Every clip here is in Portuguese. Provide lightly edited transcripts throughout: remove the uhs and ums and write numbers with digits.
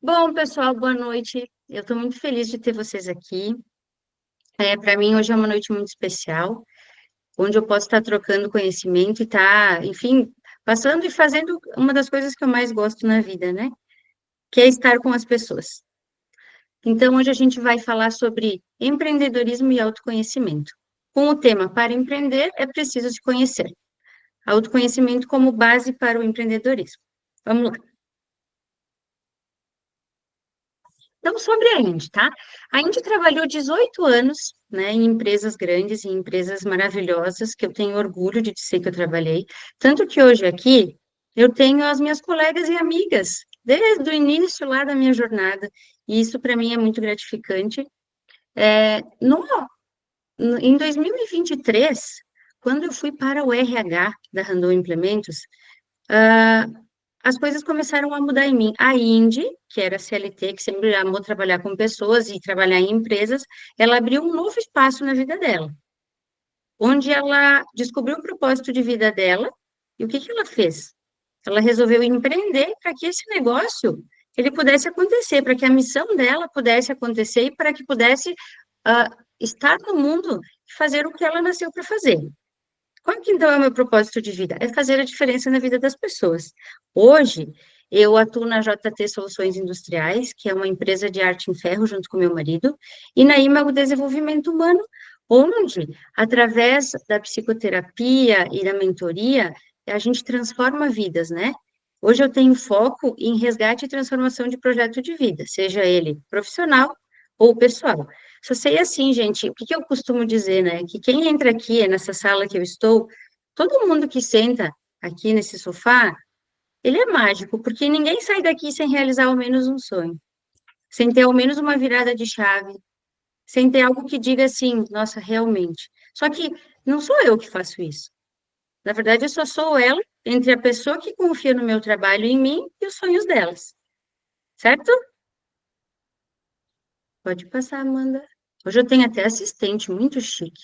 Bom, pessoal, boa noite. Eu estou muito feliz de ter vocês aqui. Para mim, hoje é uma noite muito especial, onde eu posso estar trocando conhecimento e estar, enfim, passando e fazendo uma das coisas que eu mais gosto na vida, né? Que é estar com as pessoas. Então, hoje a gente vai falar sobre empreendedorismo e autoconhecimento. Com o tema Para empreender é preciso se conhecer. Autoconhecimento como base para o empreendedorismo. Vamos lá. Então, sobre a Indy, tá? A Indy trabalhou 18 anos, né, em empresas grandes, em empresas maravilhosas, que eu tenho orgulho de dizer que eu trabalhei. Tanto que hoje aqui eu tenho as minhas colegas e amigas, desde o início lá da minha jornada, e isso para mim é muito gratificante. É, em 2023, quando eu fui para o RH da Randon Implementos, ah, as coisas começaram a mudar em mim. A Indy, que era CLT, que sempre amou trabalhar com pessoas e trabalhar em empresas, ela abriu um novo espaço na vida dela, onde ela descobriu o propósito de vida dela. E o que que ela fez? Ela resolveu empreender para que esse negócio ele pudesse acontecer, para que a missão dela pudesse acontecer e para que pudesse ah, estar no mundo e fazer o que ela nasceu para fazer. Qual que então é o meu propósito de vida? É fazer a diferença na vida das pessoas. Hoje, eu atuo na JT Soluções Industriais, que é uma empresa de arte em ferro, junto com meu marido, e na Imago Desenvolvimento Humano, onde, através da psicoterapia e da mentoria, a gente transforma vidas, né? Hoje eu tenho foco em resgate e transformação de projeto de vida, seja ele profissional ou pessoal. Só sei assim, gente, o que que eu costumo dizer, né? Que quem entra aqui, nessa sala que eu estou, todo mundo que senta aqui nesse sofá, ele é mágico, porque ninguém sai daqui sem realizar ao menos um sonho, sem ter ao menos uma virada de chave, sem ter algo que diga assim, nossa, realmente. Só que não sou eu que faço isso. Na verdade, eu só sou ela entre a pessoa que confia no meu trabalho em mim e os sonhos delas, certo? Pode passar, Amanda. Hoje eu tenho até assistente, muito chique.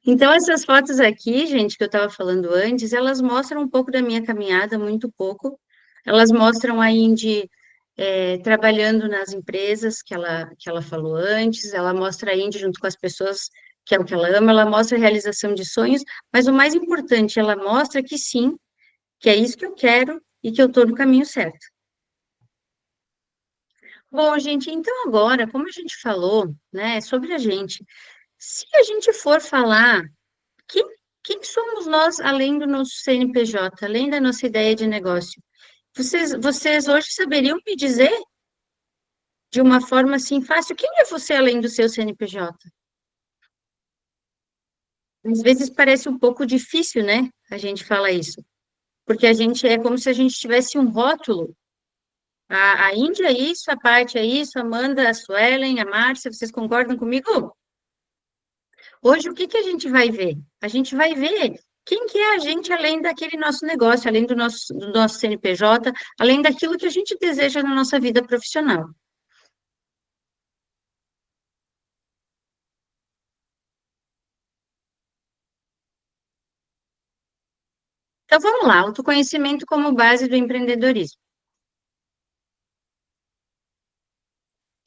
Então, essas fotos aqui, gente, que eu estava falando antes, elas mostram um pouco da minha caminhada, muito pouco. Elas mostram a Indy trabalhando nas empresas que ela falou antes, ela mostra a Indy junto com as pessoas, que é o que ela ama, ela mostra a realização de sonhos, mas o mais importante, ela mostra que sim, que é isso que eu quero e que eu estou no caminho certo. Bom, gente, então agora, como a gente falou, né, sobre a gente, se a gente for falar Quem, quem somos nós além do nosso CNPJ, além da nossa ideia de negócio? Vocês hoje saberiam me dizer de uma forma assim fácil, quem é você além do seu CNPJ? Às vezes parece um pouco difícil, né? A gente fala isso, porque a gente é como se a gente tivesse um rótulo. A Índia é isso, a parte é isso, a Amanda, a Suelen, a Márcia, vocês concordam comigo? Hoje, o que que a gente vai ver? A gente vai ver quem que é a gente além daquele nosso negócio, além do nosso CNPJ, além daquilo que a gente deseja na nossa vida profissional. Então, vamos lá, autoconhecimento como base do empreendedorismo.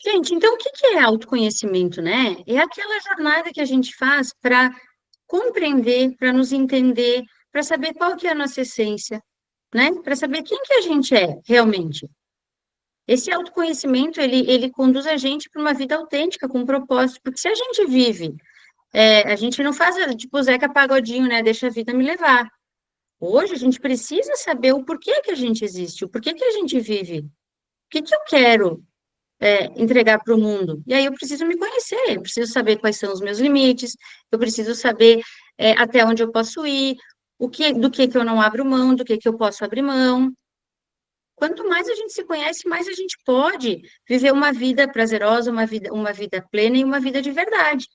Gente, então o que que é autoconhecimento, né? É aquela jornada que a gente faz para compreender, para nos entender, para saber qual que é a nossa essência, né? Para saber quem que a gente é realmente. Esse autoconhecimento, ele conduz a gente para uma vida autêntica, com propósito, porque se a gente vive, a gente não faz tipo o Zeca Pagodinho, né? Deixa a vida me levar. Hoje a gente precisa saber o porquê que a gente existe, o porquê que a gente vive, o que que eu quero entregar para o mundo. E aí eu preciso me conhecer, eu preciso saber quais são os meus limites, eu preciso saber até onde eu posso ir, do que eu não abro mão, do que eu posso abrir mão. Quanto mais a gente se conhece, mais a gente pode viver uma vida prazerosa, uma vida plena e uma vida de verdade.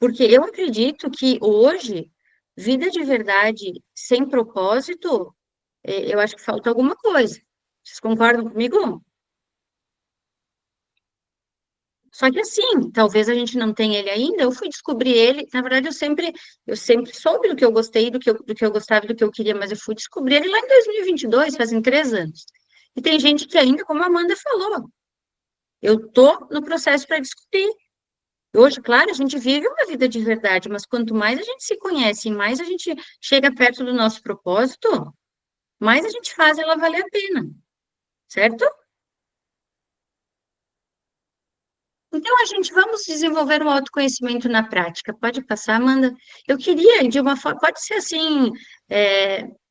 Porque eu acredito que hoje, vida de verdade sem propósito, eu acho que falta alguma coisa. Vocês concordam comigo? Só que assim, talvez a gente não tenha ele ainda, eu fui descobrir ele, na verdade eu sempre soube do que eu gostei, do que eu gostava, do que eu queria, mas eu fui descobrir ele lá em 2022, fazem 3 anos. E tem gente que ainda, como a Amanda falou, eu tô no processo para descobrir. Hoje, claro, a gente vive uma vida de verdade, mas quanto mais a gente se conhece e mais a gente chega perto do nosso propósito, mais a gente faz ela valer a pena, certo? Então, a gente vamos desenvolver o autoconhecimento na prática. Pode passar, Amanda? Eu queria, de uma forma, pode ser assim,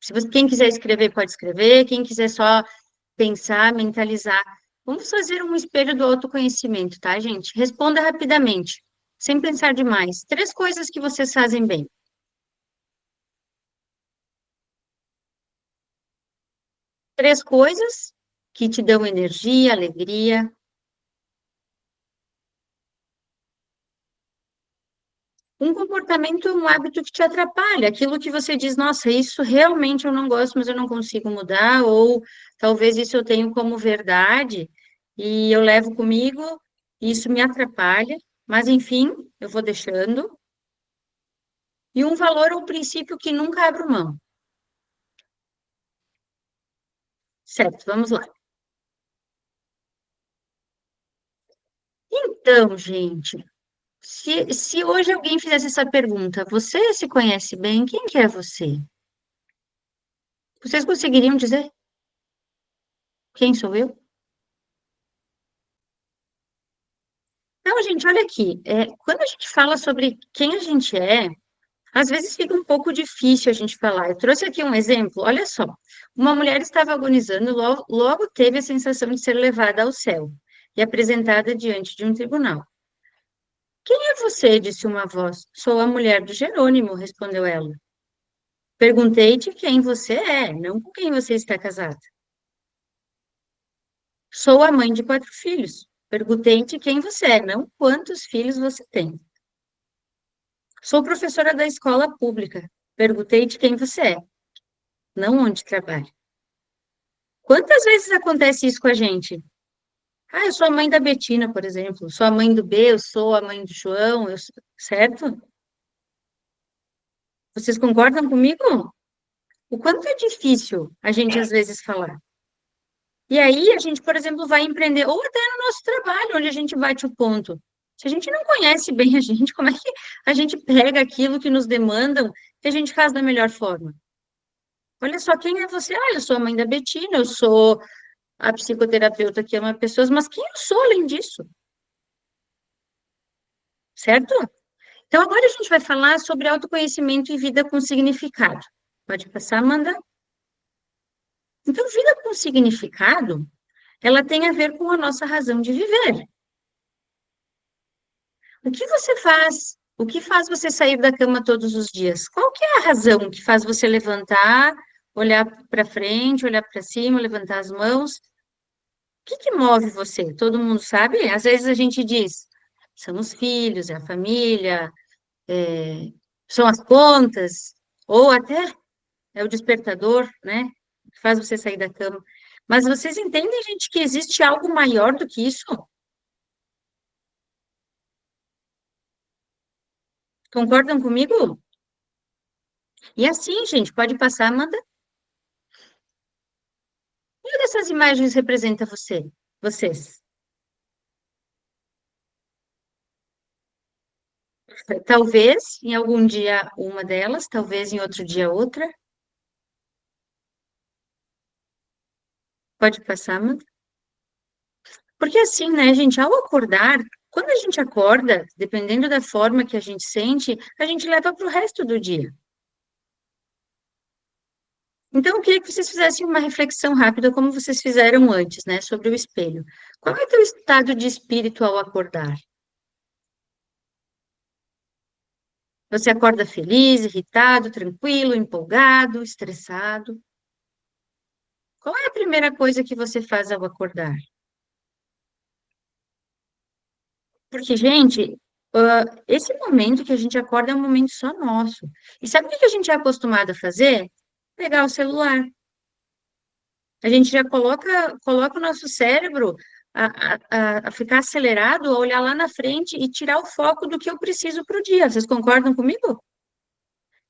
se você, quem quiser escrever, pode escrever, quem quiser só pensar, mentalizar. Vamos fazer um espelho do autoconhecimento, tá, gente? Responda rapidamente, sem pensar demais. Três coisas que vocês fazem bem. Três coisas que te dão energia, alegria. Um comportamento, um hábito que te atrapalha, aquilo que você diz, nossa, isso realmente eu não gosto, mas eu não consigo mudar, ou talvez isso eu tenho como verdade e eu levo comigo, e isso me atrapalha, mas enfim, eu vou deixando. E um valor ou princípio que nunca abro mão. Certo, vamos lá. Então, gente, se hoje alguém fizesse essa pergunta, você se conhece bem? Quem que é você? Vocês conseguiriam dizer quem sou eu? Não, gente, olha aqui. Quando a gente fala sobre quem a gente é, às vezes fica um pouco difícil a gente falar. Eu trouxe aqui um exemplo. Olha só. Uma mulher estava agonizando, logo teve a sensação de ser levada ao céu e apresentada diante de um tribunal. Quem é você? Disse uma voz. Sou a mulher do Jerônimo, respondeu ela. Perguntei-te quem você é, não com quem você está casada. Sou a mãe de quatro filhos. Perguntei-te quem você é, não quantos filhos você tem. Sou professora da escola pública. Perguntei-te quem você é, não onde trabalha. Quantas vezes acontece isso com a gente? Ah, eu sou a mãe da Betina, por exemplo. Sou a mãe do B, eu sou a mãe do João, certo? Vocês concordam comigo? O quanto é difícil a gente às vezes falar. E aí a gente, por exemplo, vai empreender, ou até no nosso trabalho, onde a gente bate o ponto. Se a gente não conhece bem a gente, como é que a gente pega aquilo que nos demandam e a gente faz da melhor forma? Olha só, quem é você? Ah, eu sou a mãe da Betina, eu sou a psicoterapeuta que ama pessoas, mas quem eu sou além disso, certo? Então, agora a gente vai falar sobre autoconhecimento e vida com significado. Pode passar, Amanda? Então, vida com significado, ela tem a ver com a nossa razão de viver. O que você faz? O que faz você sair da cama todos os dias? Qual que é a razão que faz você levantar, olhar para frente, olhar para cima, levantar as mãos? O que que move você? Todo mundo sabe? Às vezes a gente diz, são os filhos, é a família, é, são as contas, ou até é o despertador, né? Que faz você sair da cama. Mas vocês entendem, gente, que existe algo maior do que isso? Concordam comigo? E assim, gente, pode passar, Amanda. Qual dessas imagens representa você? Vocês? Talvez em algum dia uma delas, talvez em outro dia outra. Pode passar, Amanda. Porque assim, né, gente, ao acordar, quando a gente acorda, dependendo da forma que a gente sente, a gente leva para o resto do dia. Então, eu queria que vocês fizessem uma reflexão rápida, como vocês fizeram antes, né, sobre o espelho. Qual é o teu estado de espírito ao acordar? Você acorda feliz, irritado, tranquilo, empolgado, estressado? Qual é a primeira coisa que você faz ao acordar? Porque, gente, esse momento que a gente acorda é um momento só nosso. E sabe o que que a gente é acostumado a fazer? Pegar o celular. A gente já coloca o nosso cérebro a ficar acelerado, a olhar lá na frente e tirar o foco do que eu preciso para o dia. Vocês concordam comigo?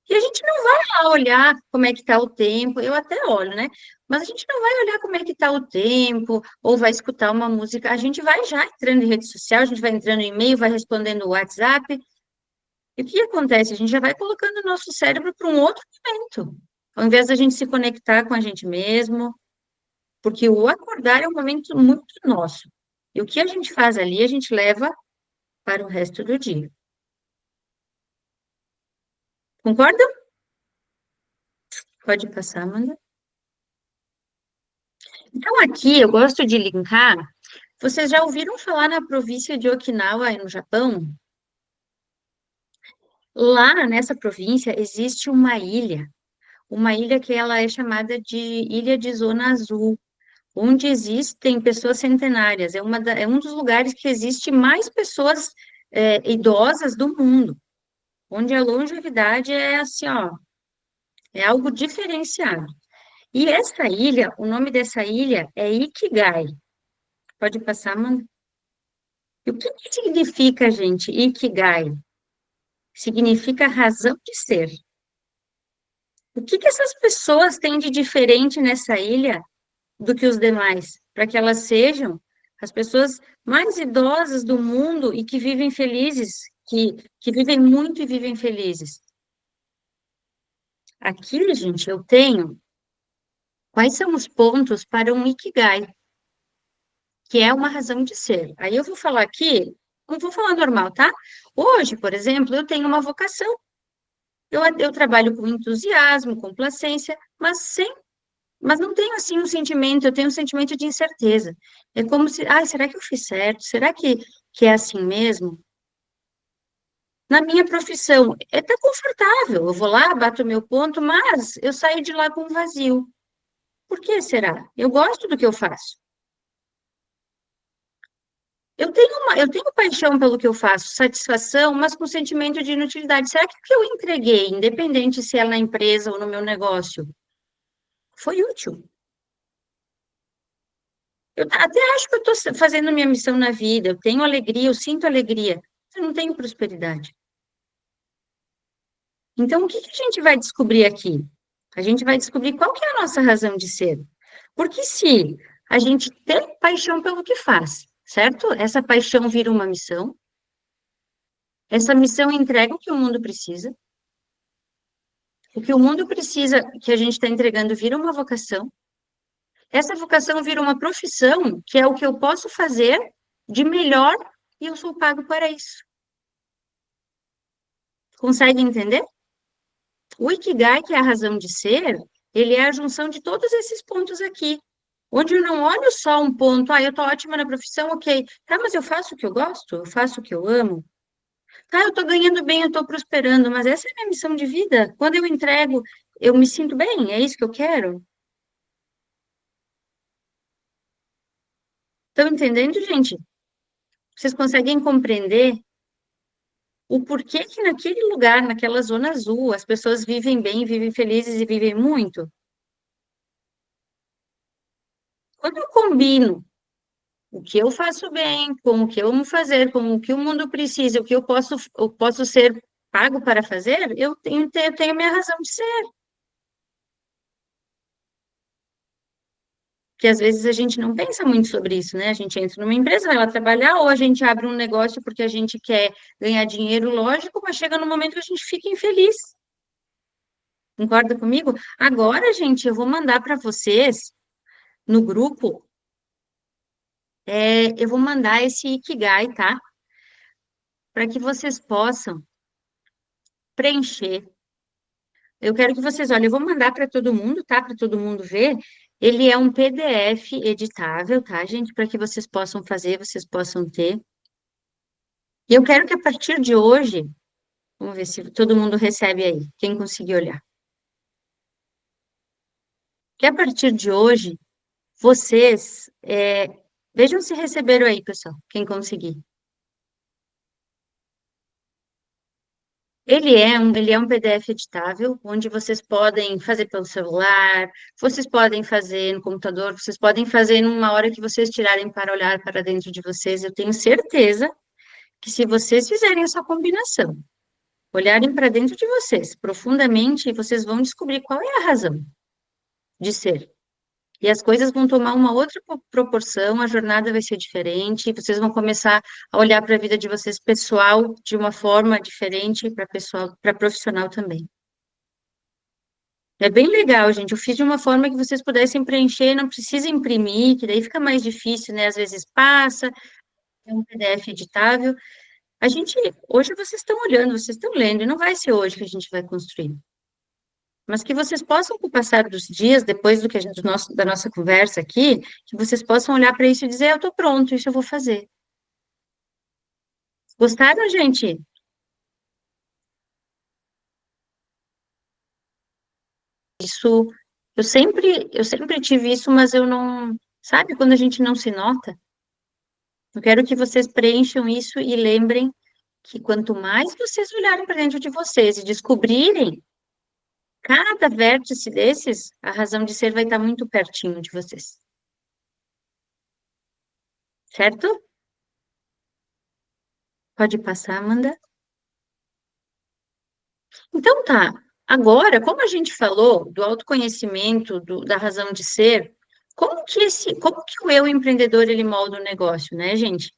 E a gente não vai lá olhar como é que está o tempo, eu até olho, né? Mas a gente não vai olhar como é que está o tempo, ou vai escutar uma música, a gente vai já entrando em rede social, a gente vai entrando em e-mail, vai respondendo o WhatsApp, e o que acontece? A gente já vai colocando o nosso cérebro para um outro momento, ao invés da gente se conectar com a gente mesmo, porque o acordar é um momento muito nosso. E o que a gente faz ali, a gente leva para o resto do dia. Concorda? Pode passar, Amanda. Então, aqui eu gosto de linkar. Vocês já ouviram falar na província de Okinawa, aí no Japão? Lá nessa província existe uma ilha que ela é chamada de Ilha de Zona Azul, onde existem pessoas centenárias. É um dos lugares que existe mais pessoas idosas do mundo, onde a longevidade é assim, ó, é algo diferenciado. E essa ilha, o nome dessa ilha é Ikigai. Pode passar, mano? E o que que significa, gente, Ikigai? Significa razão de ser. O que que essas pessoas têm de diferente nessa ilha do que os demais? Para que elas sejam as pessoas mais idosas do mundo e que vivem felizes, que vivem muito e vivem felizes. Aqui, gente, eu tenho quais são os pontos para um Ikigai, que é uma razão de ser. Aí eu vou falar aqui, não vou falar normal, tá? Hoje, por exemplo, eu tenho uma vocação. Eu trabalho com entusiasmo, complacência, mas não tenho assim um sentimento, eu tenho um sentimento de incerteza. É como se, será que eu fiz certo? Será que é assim mesmo? Na minha profissão, é até confortável. Eu vou lá, bato o meu ponto, mas eu saio de lá com um vazio. Por que será? Eu gosto do que eu faço. Eu tenho paixão pelo que eu faço, satisfação, mas com sentimento de inutilidade. Será que o que eu entreguei, independente se é na empresa ou no meu negócio, foi útil? Até acho que eu estou fazendo minha missão na vida, eu tenho alegria, eu sinto alegria, mas eu não tenho prosperidade. Então, o que que a gente vai descobrir aqui? A gente vai descobrir qual que é a nossa razão de ser. Porque se a gente tem paixão pelo que faz, certo? Essa paixão vira uma missão, essa missão entrega o que o mundo precisa, o que o mundo precisa, que a gente está entregando, vira uma vocação, essa vocação vira uma profissão, que é o que eu posso fazer de melhor e eu sou pago para isso. Consegue entender? O Ikigai, que é a razão de ser, ele é a junção de todos esses pontos aqui. Onde eu não olho só um ponto, eu tô ótima na profissão, ok. Tá, mas eu faço o que eu gosto, eu faço o que eu amo. Tá, eu tô ganhando bem, eu tô prosperando, mas essa é a minha missão de vida. Quando eu entrego, eu me sinto bem, é isso que eu quero. Estão entendendo, gente? Vocês conseguem compreender o porquê que naquele lugar, naquela zona azul, as pessoas vivem bem, vivem felizes e vivem muito? Quando eu combino o que eu faço bem, com o que eu amo fazer, com o que o mundo precisa, o que eu posso ser pago para fazer, eu tenho minha razão de ser. Que às vezes a gente não pensa muito sobre isso, né? A gente entra numa empresa, vai lá trabalhar, ou a gente abre um negócio porque a gente quer ganhar dinheiro, lógico, mas chega no momento que a gente fica infeliz. Concorda comigo? Agora, gente, eu vou mandar para vocês no grupo, eu vou mandar esse Ikigai, tá? Para que vocês possam preencher. Eu quero que vocês olhem, eu vou mandar para todo mundo, tá? Para todo mundo ver. Ele é um PDF editável, tá, gente? Para que vocês possam fazer, vocês possam ter. E eu quero que a partir de hoje, vamos ver se todo mundo recebe aí, quem conseguir olhar. Que a partir de hoje, vocês vejam se receberam aí, pessoal, quem conseguir. Ele é um PDF editável, onde vocês podem fazer pelo celular, vocês podem fazer no computador, vocês podem fazer numa hora que vocês tirarem para olhar para dentro de vocês. Eu tenho certeza que se vocês fizerem essa combinação, Olharem para dentro de vocês profundamente e vocês vão descobrir qual é a razão de ser. E as coisas vão tomar uma outra proporção, a jornada vai ser diferente, vocês vão começar a olhar para a vida de vocês pessoal de uma forma diferente para pessoal, para profissional também. É bem legal, gente. Eu fiz de uma forma que vocês pudessem preencher, não precisa imprimir, que daí fica mais difícil, né? Às vezes passa, é um PDF editável. A gente, hoje vocês estão olhando, vocês estão lendo, e não vai ser hoje que a gente vai construir. Mas que vocês possam, com o passar dos dias, depois do que da nossa conversa aqui, que vocês possam olhar para isso e dizer, eu estou pronto, isso eu vou fazer. Gostaram, gente? Isso, eu sempre tive isso, mas eu não, sabe, quando a gente não se nota, eu quero que vocês preencham isso e lembrem que quanto mais vocês olharem para dentro de vocês e descobrirem cada vértice desses, a razão de ser vai estar muito pertinho de vocês, certo? Pode passar, Amanda. Então tá. Agora, como a gente falou do autoconhecimento, da razão de ser, como que o eu empreendedor ele molda o negócio, né, gente?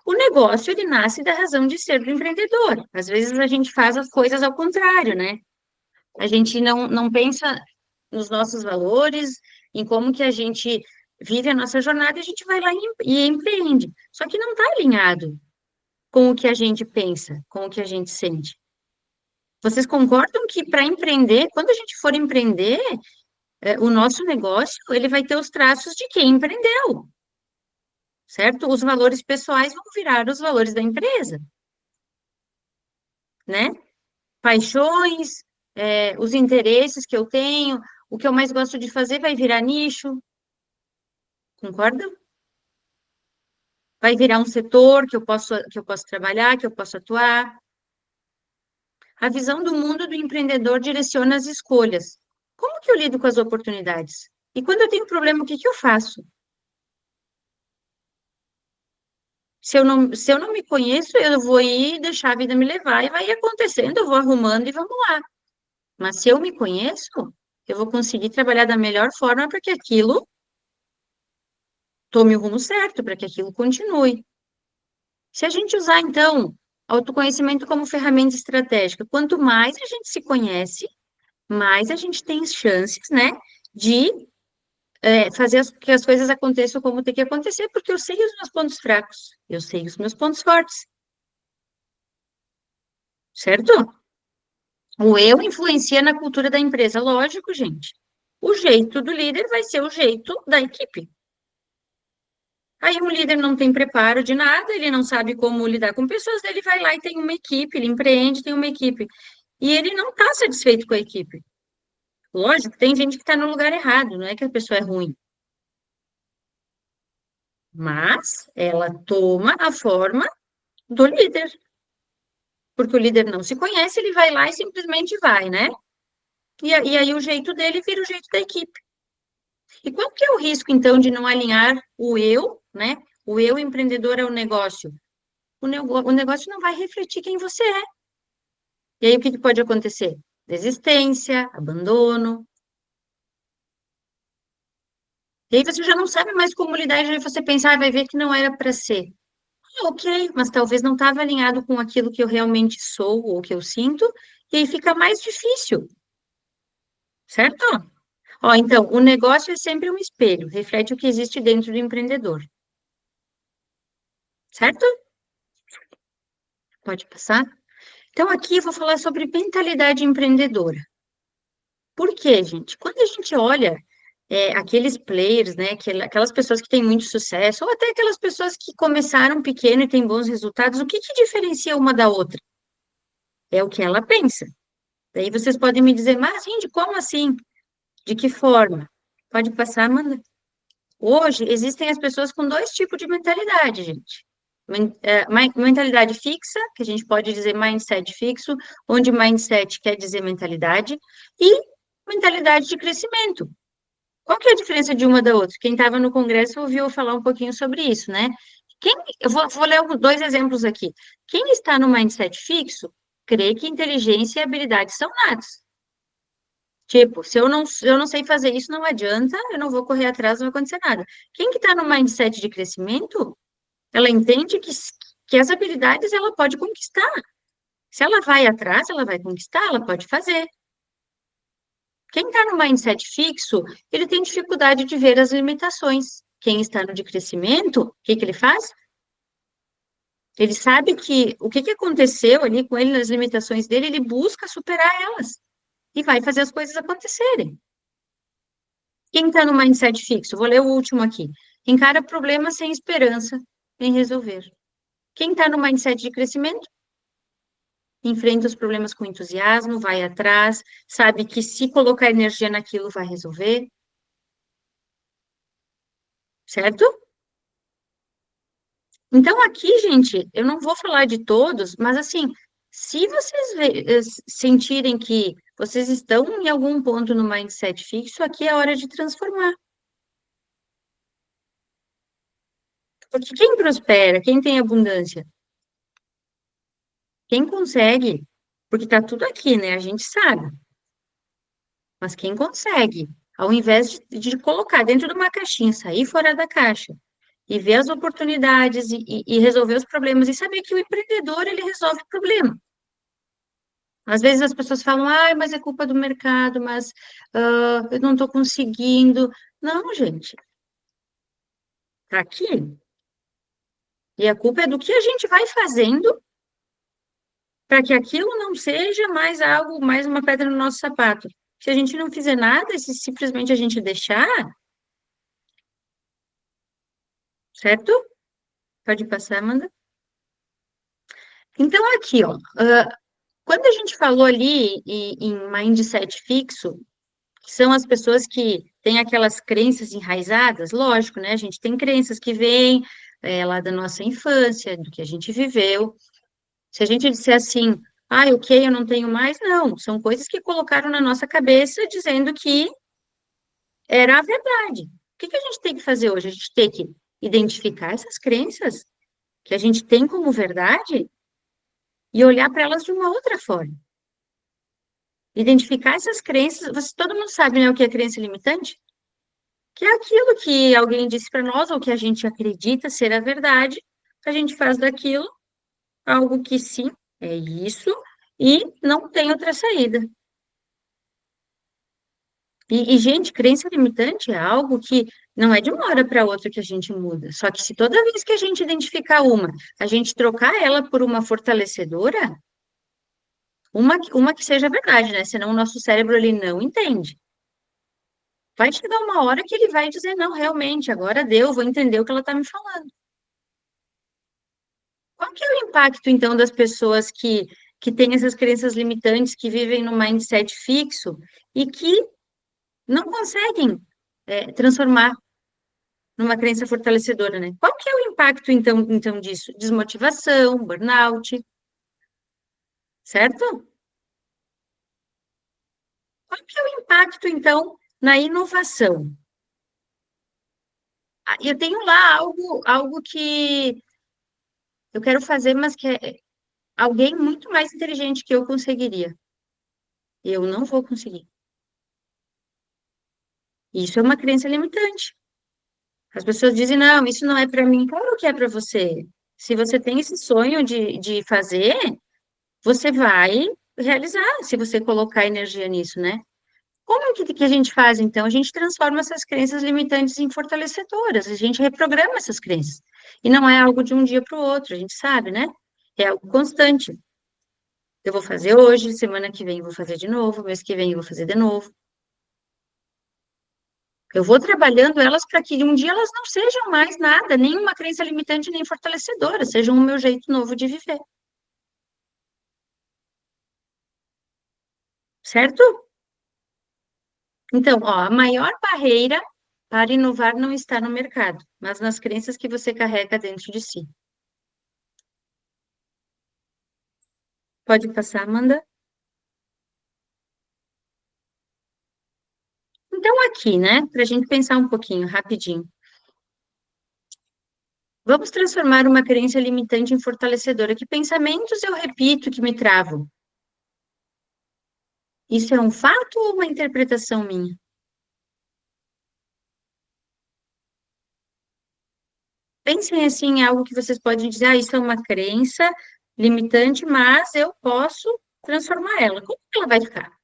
O negócio ele nasce da razão de ser do empreendedor. Às vezes a gente faz as coisas ao contrário, né? A gente não pensa nos nossos valores, em como que a gente vive a nossa jornada, e a gente vai lá e empreende. Só que não está alinhado com o que a gente pensa, com o que a gente sente. Vocês concordam que para empreender, quando a gente for empreender, o nosso negócio, ele vai ter os traços de quem empreendeu, certo? Os valores pessoais vão virar os valores da empresa, né? Paixões, os interesses que eu tenho, o que eu mais gosto de fazer vai virar nicho, concordam? Vai virar um setor que eu posso trabalhar, que eu posso atuar. A visão do mundo do empreendedor direciona as escolhas. Como que eu lido com as oportunidades? E quando eu tenho problema, o que que eu faço? Se eu não me conheço, eu vou ir deixar a vida me levar e vai acontecendo, eu vou arrumando e vamos lá. Mas se eu me conheço, eu vou conseguir trabalhar da melhor forma para que aquilo tome o rumo certo, para que aquilo continue. Se a gente usar, então, autoconhecimento como ferramenta estratégica, quanto mais a gente se conhece, mais a gente tem chances, né, de fazer que as coisas aconteçam como tem que acontecer, porque eu sei os meus pontos fracos, eu sei os meus pontos fortes, certo? O eu influencia na cultura da empresa, lógico, gente. O jeito do líder vai ser o jeito da equipe. Aí um líder não tem preparo de nada, ele não sabe como lidar com pessoas, ele vai lá e tem uma equipe, ele empreende, tem uma equipe. E ele não está satisfeito com a equipe. Lógico, tem gente que está no lugar errado, não é que a pessoa é ruim, mas ela toma a forma do líder, porque o líder não se conhece, ele vai lá e simplesmente vai, né? E aí o jeito dele vira o jeito da equipe. E qual que é o risco, então, de não alinhar o eu, né? O eu empreendedor ao negócio? O negócio não vai refletir quem você é. E aí o que que pode acontecer? Desistência, abandono. E aí você já não sabe mais como lidar, e aí você pensa, vai ver que não era para ser. Ok, mas talvez não estava alinhado com aquilo que eu realmente sou ou que eu sinto, e aí fica mais difícil, certo? Ó, então, o negócio é sempre um espelho, reflete o que existe dentro do empreendedor, certo? Pode passar? Então, aqui eu vou falar sobre mentalidade empreendedora. Por quê, gente? Quando a gente olha aqueles players, né, aquelas pessoas que têm muito sucesso, ou até aquelas pessoas que começaram pequeno e têm bons resultados, o que que diferencia uma da outra? É o que ela pensa. Daí vocês podem me dizer, mas, Indy, como assim? De que forma? Pode passar, Amanda. Hoje, existem as pessoas com dois tipos de mentalidade, gente. Mentalidade fixa, que a gente pode dizer mindset fixo, onde mindset quer dizer mentalidade, e mentalidade de crescimento. Qual que é a diferença de uma da outra? Quem estava no congresso ouviu eu falar um pouquinho sobre isso, né? Eu vou ler dois exemplos aqui. Quem está no mindset fixo crer que inteligência e habilidade são natos. Tipo, se eu não sei fazer isso, não adianta, eu não vou correr atrás, não vai acontecer nada. Quem que está no mindset de crescimento, ela entende que as habilidades ela pode conquistar. Se ela vai atrás, ela vai conquistar, ela pode fazer. Quem está no mindset fixo, ele tem dificuldade de ver as limitações. Quem está no de crescimento, o que que ele faz? Ele sabe que o que que aconteceu ali com ele nas limitações dele, ele busca superar elas e vai fazer as coisas acontecerem. Quem está no mindset fixo, vou ler o último aqui. Encara problemas sem esperança em resolver. Quem está no mindset de crescimento, enfrenta os problemas com entusiasmo, vai atrás, sabe que se colocar energia naquilo vai resolver, certo? Então, aqui, gente, eu não vou falar de todos, mas assim, se vocês sentirem que vocês estão em algum ponto no mindset fixo, aqui é a hora de transformar. Porque quem prospera, quem tem abundância, quem consegue, porque tá tudo aqui, né? A gente sabe, mas quem consegue, ao invés de colocar dentro de uma caixinha, sair fora da caixa e ver as oportunidades e resolver os problemas e saber que o empreendedor, ele resolve o problema. Às vezes as pessoas falam, ai, mas é culpa do mercado, mas eu não estou conseguindo. Não, gente, tá aqui. E a culpa é do que a gente vai fazendo para que aquilo não seja mais algo, mais uma pedra no nosso sapato. Se a gente não fizer nada, se simplesmente a gente deixar, certo? Pode passar, Amanda. Então, aqui, ó, quando a gente falou ali em mindset fixo, que são as pessoas que têm aquelas crenças enraizadas, lógico, né? A gente tem crenças que vêm lá da nossa infância, do que a gente viveu. Se a gente disser assim, ah, ok, eu não tenho mais, não, são coisas que colocaram na nossa cabeça dizendo que era a verdade. O que que a gente tem que fazer hoje? A gente tem que identificar essas crenças que a gente tem como verdade e olhar para elas de uma outra forma. Identificar essas crenças, todo mundo sabe, né, o que é crença limitante? Que é aquilo que alguém disse para nós, ou que a gente acredita ser a verdade, a gente faz daquilo algo que sim, é isso, e não tem outra saída. Gente, crença limitante é algo que não é de uma hora para outra que a gente muda. Só que se toda vez que a gente identificar uma, a gente trocar ela por uma fortalecedora, uma que seja verdade, né? Senão o nosso cérebro ele não entende. Vai chegar uma hora que ele vai dizer, não, realmente, agora deu, vou entender o que ela está me falando. Qual que é o impacto, então, das pessoas que têm essas crenças limitantes, que vivem no mindset fixo e que não conseguem transformar numa crença fortalecedora, né? Qual que é o impacto, então disso? Desmotivação, burnout, certo? Qual que é o impacto, então, na inovação? Ah, eu tenho lá algo que eu quero fazer, mas que alguém muito mais inteligente que eu conseguiria. Eu não vou conseguir. Isso é uma crença limitante. As pessoas dizem, não, isso não é para mim. Claro que é para você. Se você tem esse sonho de fazer, você vai realizar, se você colocar energia nisso, né? Como que a gente faz, então? A gente transforma essas crenças limitantes em fortalecedoras, a gente reprograma essas crenças. E não é algo de um dia para o outro, a gente sabe, né? É algo constante. Eu vou fazer hoje, semana que vem eu vou fazer de novo, mês que vem eu vou fazer de novo. Eu vou trabalhando elas para que um dia elas não sejam mais nada, nem uma crença limitante, nem fortalecedora, sejam o meu jeito novo de viver, certo? Então, ó, a maior barreira para inovar não está no mercado, mas nas crenças que você carrega dentro de si. Pode passar, Amanda? Então, aqui, né, para a gente pensar um pouquinho, rapidinho. Vamos transformar uma crença limitante em fortalecedora. Que pensamentos eu repito que me travam? Isso é um fato ou uma interpretação minha? Pensem assim em algo que vocês podem dizer, isso é uma crença limitante, mas eu posso transformar ela. Como que ela vai ficar?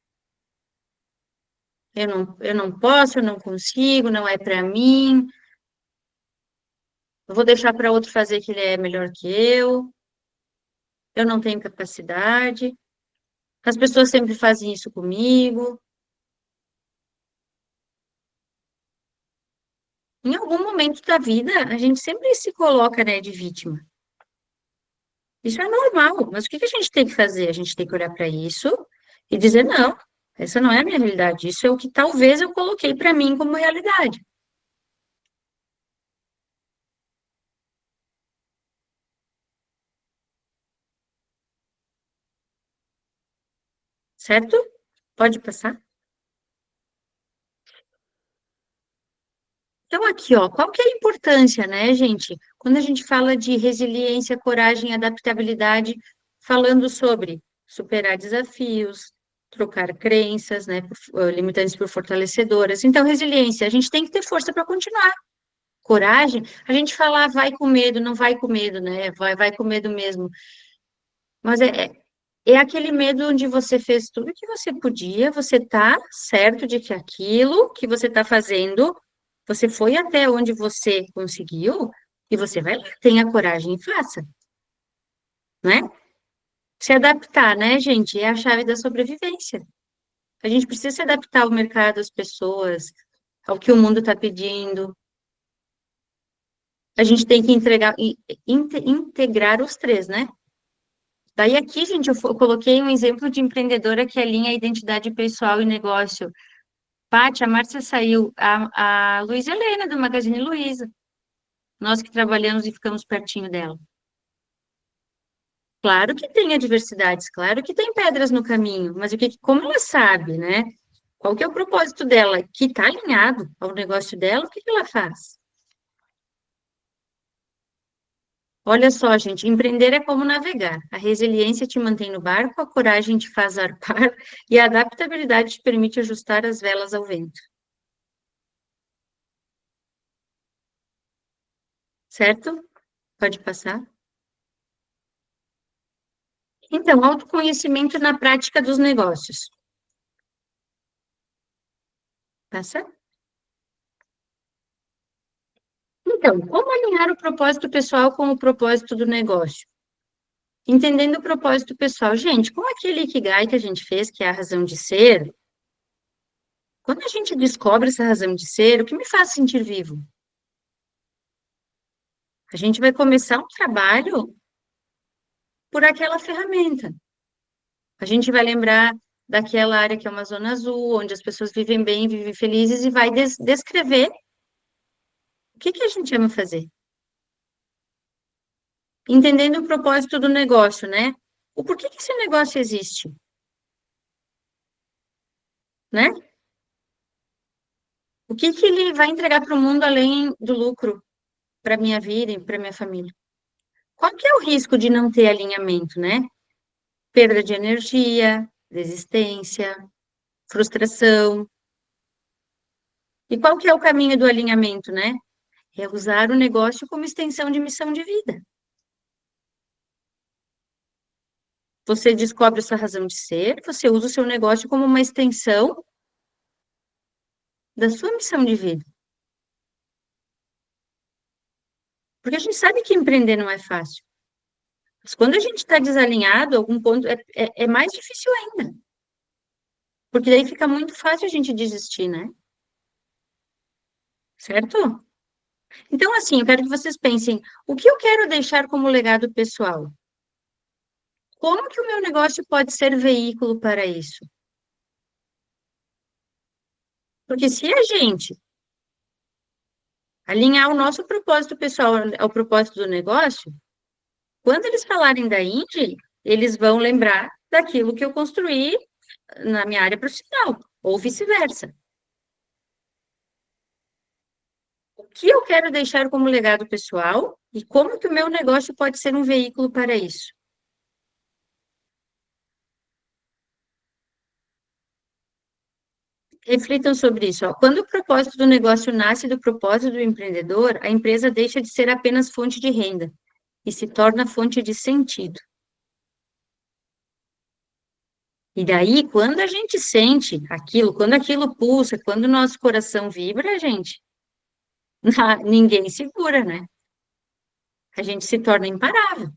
Eu não posso, eu não consigo, não é para mim, eu vou deixar para outro fazer que ele é melhor que eu não tenho capacidade, as pessoas sempre fazem isso comigo. Em algum momento da vida, a gente sempre se coloca, né, de vítima. Isso é normal, mas o que que a gente tem que fazer? A gente tem que olhar para isso e dizer, não, essa não é a minha realidade, isso é o que talvez eu coloquei para mim como realidade, certo? Pode passar. Então, aqui, ó, qual que é a importância, né, gente? Quando a gente fala de resiliência, coragem, adaptabilidade, falando sobre superar desafios, trocar crenças, né, limitantes por fortalecedoras. Então, resiliência, a gente tem que ter força para continuar. Coragem, a gente fala, vai com medo, não vai com medo, né? Vai com medo mesmo. Mas é aquele medo onde você fez tudo o que você podia, você tá certo de que aquilo que você está fazendo, você foi até onde você conseguiu, e você vai lá, tenha coragem e faça, né? Se adaptar, né, gente, é a chave da sobrevivência. A gente precisa se adaptar ao mercado, às pessoas, ao que o mundo está pedindo. A gente tem que integrar os três, né? Daí aqui, gente, eu coloquei um exemplo de empreendedora que alinha a identidade pessoal e negócio. Paty, a Márcia saiu, a Luísa Helena, do Magazine Luiza. Nós que trabalhamos e ficamos pertinho dela. Claro que tem adversidades, claro que tem pedras no caminho, mas como ela sabe, né? Qual que é o propósito dela? Que está alinhado ao negócio dela, o que que ela faz? Olha só, gente, empreender é como navegar. A resiliência te mantém no barco, a coragem te faz zarpar e a adaptabilidade te permite ajustar as velas ao vento, certo? Pode passar. Então, autoconhecimento na prática dos negócios. Passa. Então, como alinhar o propósito pessoal com o propósito do negócio? Entendendo o propósito pessoal. Gente, com aquele Ikigai que a gente fez, que é a razão de ser, quando a gente descobre essa razão de ser, o que me faz sentir vivo? A gente vai começar um trabalho por aquela ferramenta. A gente vai lembrar daquela área que é uma zona azul, onde as pessoas vivem bem, vivem felizes, e vai descrever o que que a gente ama fazer. Entendendo o propósito do negócio, né? O porquê que esse negócio existe, né? O que que ele vai entregar para o mundo além do lucro para minha vida e para minha família? Qual que é o risco de não ter alinhamento, né? Perda de energia, desistência, frustração. E qual que é o caminho do alinhamento, né? É usar o negócio como extensão de missão de vida. Você descobre a sua razão de ser, você usa o seu negócio como uma extensão da sua missão de vida. Porque a gente sabe que empreender não é fácil. Mas quando a gente está desalinhado, algum ponto é mais difícil ainda. Porque daí fica muito fácil a gente desistir, né? Certo? Então, assim, eu quero que vocês pensem, o que eu quero deixar como legado pessoal? Como que o meu negócio pode ser veículo para isso? Porque se a gente alinhar o nosso propósito pessoal ao propósito do negócio, quando eles falarem da Indy, eles vão lembrar daquilo que eu construí na minha área profissional, ou vice-versa. O que eu quero deixar como legado pessoal E como que o meu negócio pode ser um veículo para isso? Reflitam sobre isso. Ó. Quando o propósito do negócio nasce do propósito do empreendedor, a empresa deixa de ser apenas fonte de renda e se torna fonte de sentido. E daí, quando a gente sente aquilo, quando aquilo pulsa, quando o nosso coração vibra, gente, ninguém segura, né? A gente se torna imparável.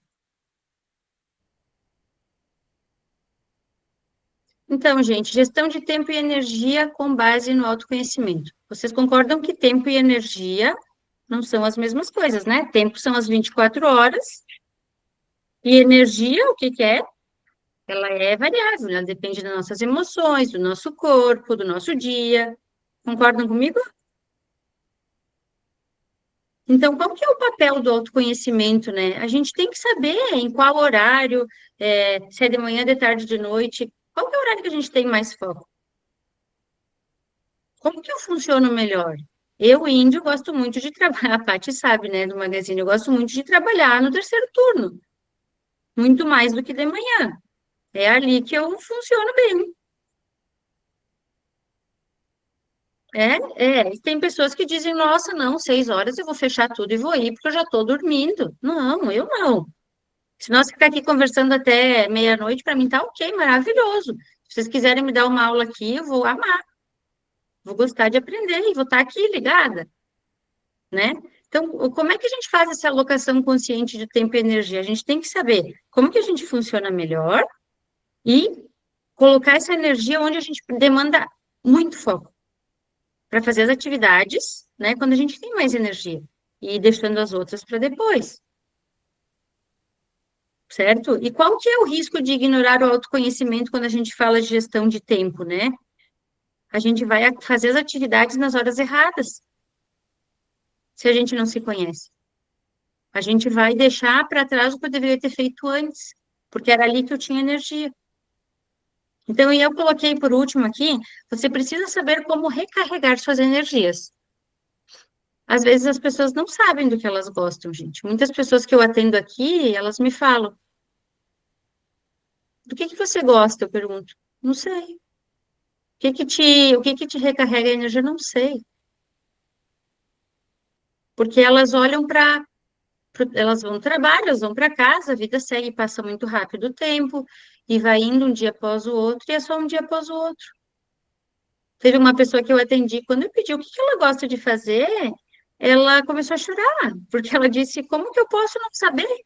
Então, gente, gestão de tempo e energia com base no autoconhecimento. Vocês concordam que tempo e energia não são as mesmas coisas, né? Tempo são as 24 horas e energia, o que que é? Ela é variável, ela depende das nossas emoções, do nosso corpo, do nosso dia. Concordam comigo? Então, qual que é o papel do autoconhecimento, né? A gente tem que saber em qual horário, se é de manhã, de tarde, de noite, qual que é o horário que a gente tem mais foco? Como que eu funciono melhor? Eu, índio, gosto muito de trabalhar, a Paty sabe, né, do Magazine, eu gosto muito de trabalhar no terceiro turno, muito mais do que de manhã. É ali que eu funciono bem. E tem pessoas que dizem, nossa, não, 6 horas eu vou fechar tudo e vou ir, porque eu já estou dormindo. Não, eu não. Se nós ficar aqui conversando até meia-noite, para mim tá ok, maravilhoso. Se vocês quiserem me dar uma aula aqui, eu vou amar, vou gostar de aprender e vou estar aqui ligada, né? Então, como é que a gente faz essa alocação consciente de tempo e energia? A gente tem que saber como que a gente funciona melhor e colocar essa energia onde a gente demanda muito foco para fazer as atividades, né? Quando a gente tem mais energia e ir deixando as outras para depois, certo? E qual que é o risco de ignorar o autoconhecimento quando a gente fala de gestão de tempo, né? A gente vai fazer as atividades nas horas erradas, se a gente não se conhece. A gente vai deixar para trás o que eu deveria ter feito antes, porque era ali que eu tinha energia. Então, e eu coloquei por último aqui, você precisa saber como recarregar suas energias. Às vezes as pessoas não sabem do que elas gostam, gente. Muitas pessoas que eu atendo aqui, elas me falam, do que você gosta? Eu pergunto, não sei. O que que te recarrega a energia? Não sei. Porque elas olham para elas vão no trabalho, elas vão para casa, a vida segue, passa muito rápido o tempo, e vai indo um dia após o outro, e é só um dia após o outro. Teve uma pessoa que eu atendi, quando eu pedi o que que ela gosta de fazer, ela começou a chorar, porque ela disse, como que eu posso não saber,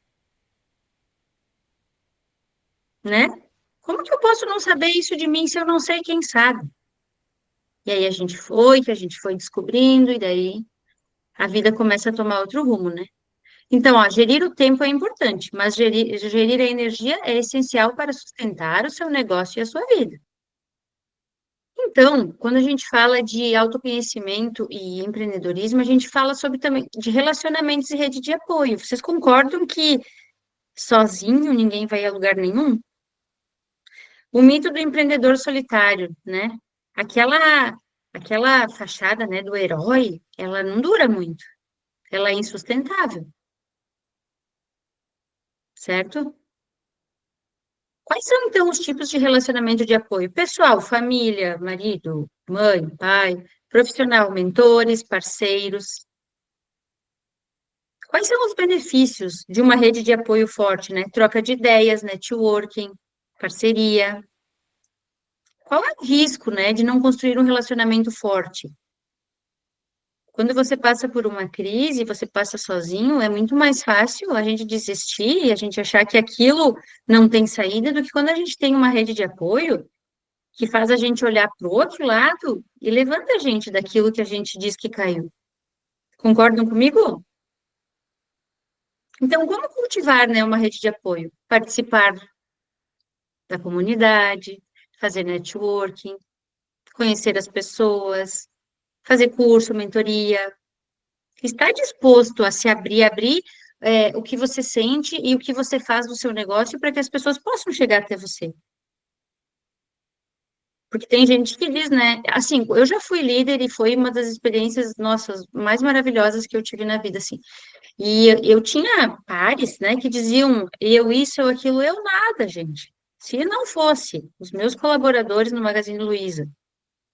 né? Como que eu posso não saber isso de mim se eu não sei quem sabe? E aí que a gente foi descobrindo, e daí a vida começa a tomar outro rumo, né? Então, ó, gerir o tempo é importante, mas gerir a energia é essencial para sustentar o seu negócio e a sua vida. Então, quando a gente fala de autoconhecimento e empreendedorismo, a gente fala sobre também de relacionamentos e rede de apoio. Vocês concordam que sozinho ninguém vai a lugar nenhum? O mito do empreendedor solitário, né? Aquela aquela fachada, né, do herói, ela não dura muito. Ela é insustentável, certo? Quais são, então, os tipos de relacionamento de apoio? Pessoal, família, marido, mãe, pai, profissional, mentores, parceiros. Quais são os benefícios de uma rede de apoio forte, né? Troca de ideias, networking, parceria. Qual é o risco, né, de não construir um relacionamento forte? Quando você passa por uma crise, você passa sozinho, é muito mais fácil a gente desistir e a gente achar que aquilo não tem saída do que quando a gente tem uma rede de apoio que faz a gente olhar para o outro lado e levanta a gente daquilo que a gente diz que caiu. Concordam comigo? Então, como cultivar, né, uma rede de apoio? Participar da comunidade, fazer networking, conhecer as pessoas, fazer curso, mentoria, estar disposto a se abrir, o que você sente e o que você faz no seu negócio para que as pessoas possam chegar até você. Porque tem gente que diz, né? Assim, eu já fui líder e foi uma das experiências, nossas, mais maravilhosas que eu tive na vida, assim. E eu tinha pares, né, que diziam eu isso, eu aquilo, eu nada, gente. Se não fosse os meus colaboradores no Magazine Luiza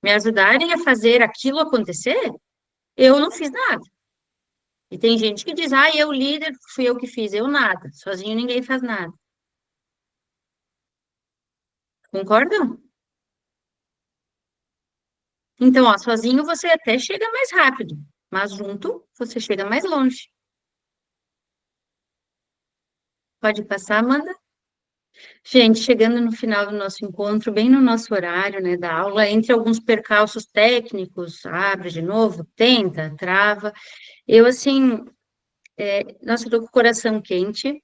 me ajudarem a fazer aquilo acontecer, eu não fiz nada. E tem gente que diz, eu líder, fui eu que fiz, eu nada. Sozinho ninguém faz nada. Concordam? Então, ó, sozinho você até chega mais rápido, mas junto você chega mais longe. Pode passar, Amanda? Gente, chegando no final do nosso encontro, bem no nosso horário, né, da aula, entre alguns percalços técnicos, abre de novo, tenta, trava. Eu, assim, nossa, eu tô com o coração quente.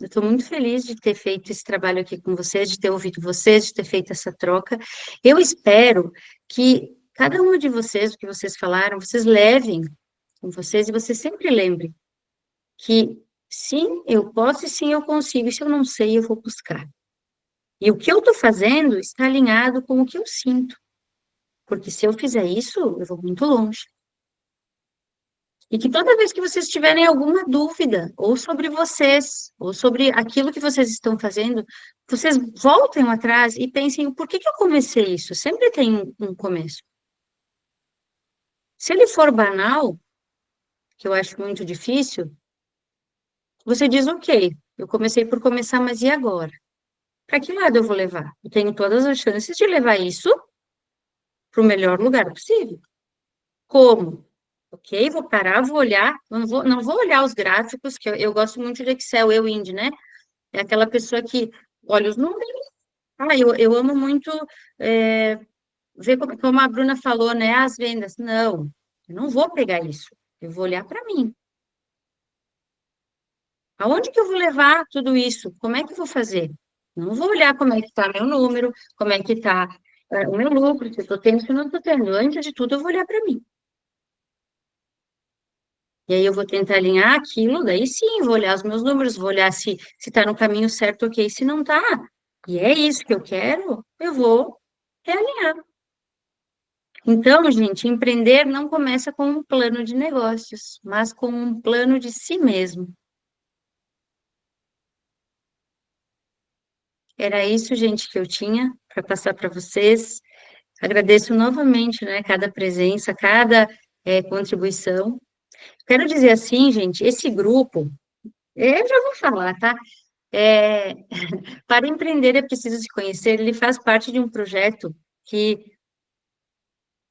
Eu estou muito feliz de ter feito esse trabalho aqui com vocês, de ter ouvido vocês, de ter feito essa troca. Eu espero que cada uma de vocês, o que vocês falaram, vocês levem com vocês e vocês sempre lembrem que sim, eu posso e sim, eu consigo. E se eu não sei, eu vou buscar. E o que eu estou fazendo está alinhado com o que eu sinto, porque se eu fizer isso, eu vou muito longe. E que toda vez que vocês tiverem alguma dúvida, ou sobre vocês, ou sobre aquilo que vocês estão fazendo, vocês voltem atrás e pensem, por que que eu comecei isso? Sempre tem um começo. Se ele for banal, que eu acho muito difícil, você diz, ok, eu comecei por começar, mas e agora? Para que lado eu vou levar? Eu tenho todas as chances de levar isso para o melhor lugar possível. Como? Ok, vou parar, vou olhar, não vou olhar os gráficos, que eu gosto muito de Excel, eu, Indy, né? É aquela pessoa que olha os números. Eu amo muito é, ver como a Bruna falou, né? As vendas. Não, eu não vou pegar isso. Eu vou olhar para mim. Aonde que eu vou levar tudo isso? Como é que eu vou fazer? Não vou olhar como é que está meu número, como é que está o meu lucro, se eu estou tendo, se eu não estou tendo. Antes de tudo, eu vou olhar para mim. E aí eu vou tentar alinhar aquilo, daí sim, vou olhar os meus números, vou olhar se está no caminho certo, ok, se não está. E é isso que eu quero, eu vou realinhar. Então, gente, empreender não começa com um plano de negócios, mas com um plano de si mesmo. Era isso, gente, que eu tinha para passar para vocês. Agradeço novamente, né, cada presença, cada contribuição. Quero dizer assim, gente, esse grupo, eu já vou falar, tá? É, para empreender é preciso se conhecer, ele faz parte de um projeto que,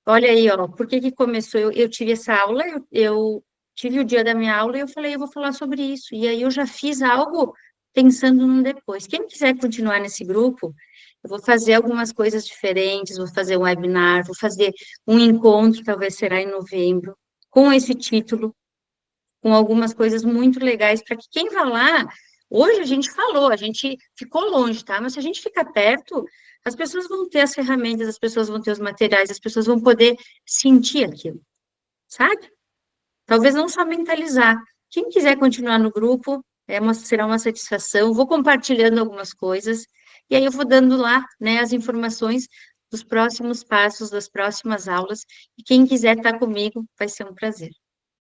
olha aí, ó, por que que começou? Eu tive essa aula, eu tive o dia da minha aula e eu falei, eu vou falar sobre isso. E aí eu já fiz algo pensando no depois. Quem quiser continuar nesse grupo, eu vou fazer algumas coisas diferentes, vou fazer um webinar, vou fazer um encontro, talvez será em novembro, com esse título, com algumas coisas muito legais para que quem vai lá, hoje a gente falou, a gente ficou longe, tá? Mas se a gente ficar perto, as pessoas vão ter as ferramentas, as pessoas vão ter os materiais, as pessoas vão poder sentir aquilo, sabe? Talvez não só mentalizar. Quem quiser continuar no grupo, será uma satisfação. Vou compartilhando algumas coisas e aí eu vou dando lá, né, as informações dos próximos passos, das próximas aulas. E quem quiser estar comigo, vai ser um prazer.